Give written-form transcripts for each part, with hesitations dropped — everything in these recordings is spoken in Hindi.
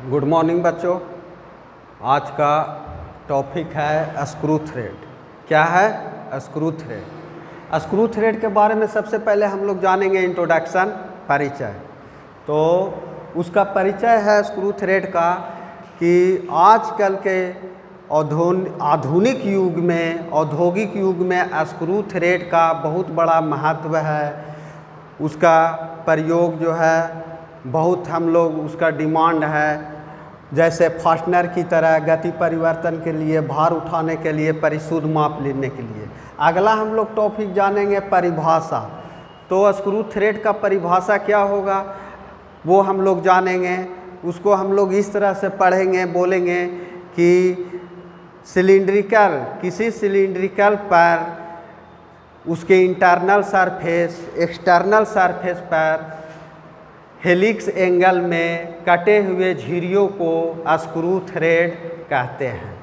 गुड मॉर्निंग बच्चों। आज का टॉपिक है स्क्रू थ्रेड। क्या है? Screw thread. स्क्रू थ्रेड के बारे में सबसे पहले हम लोग जानेंगे इंट्रोडक्शन, परिचय। तो उसका परिचय है स्क्रू थ्रेड का कि आजकल के आधुनिक युग में, औद्योगिक युग में स्क्रू थ्रेड का बहुत बड़ा महत्व है। उसका प्रयोग जो है बहुत हम लोग उसका डिमांड है। जैसे फास्टनर की तरह गति परिवर्तन के लिए, भार उठाने के लिए, परिशुद्ध माप लेने के लिए। अगला हम लोग टॉपिक जानेंगे परिभाषा। तो स्क्रू थ्रेड का परिभाषा क्या होगा वो हम लोग जानेंगे। उसको हम लोग इस तरह से पढ़ेंगे, बोलेंगे कि किसी सिलिंड्रिकल पर उसके इंटरनल सरफेस, एक्सटर्नल सरफेस पर हेलिक्स एंगल में कटे हुए झिर्रियों को स्क्रू थ्रेड कहते हैं।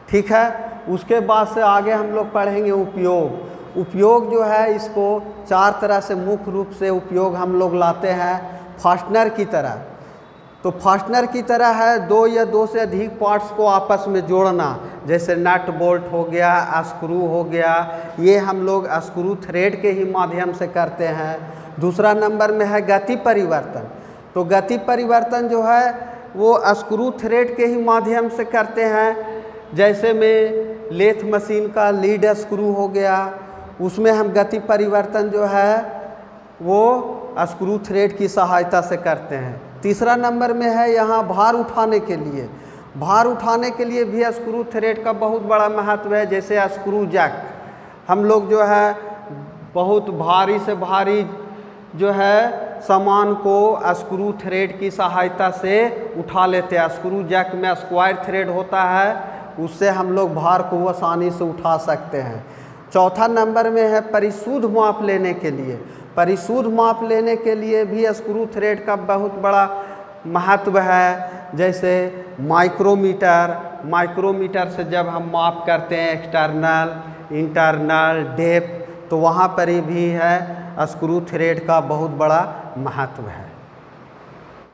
ठीक है। उसके बाद से आगे हम लोग पढ़ेंगे उपयोग। उपयोग जो है इसको चार तरह से मुख्य रूप से उपयोग हम लोग लाते हैं। फास्टनर की तरह, तो फास्टनर की तरह है दो या दो से अधिक पार्ट्स को आपस में जोड़ना, जैसे नट बोल्ट हो गया, स्क्रू हो गया। ये हम लोग स्क्रू थ्रेड के ही माध्यम से करते हैं। दूसरा नंबर में है गति परिवर्तन। तो गति परिवर्तन जो है वो स्क्रू थ्रेड के ही माध्यम से करते हैं। जैसे में लेथ मशीन का लीड स्क्रू हो गया, उसमें हम गति परिवर्तन जो है वो स्क्रू थ्रेड की सहायता से करते हैं। तीसरा नंबर में है यहाँ भार उठाने के लिए। भार उठाने के लिए भी स्क्रू थ्रेड का बहुत बड़ा महत्व है। जैसे स्क्रू जैक, हम लोग जो है बहुत भारी से भारी जो है सामान को स्क्रू थ्रेड की सहायता से उठा लेते हैं। स्क्रू जैक में स्क्वायर थ्रेड होता है, उससे हम लोग भार को आसानी से उठा सकते हैं। चौथा नंबर में है परिशुद्ध माप लेने के लिए। परिशुद्ध माप लेने के लिए भी स्क्रू थ्रेड का बहुत बड़ा महत्व है। जैसे माइक्रोमीटर से जब हम माप करते हैं एक्सटर्नल, इंटरनल, डेप्थ, तो वहाँ पर भी है स्क्रू थ्रेड का बहुत बड़ा महत्व है।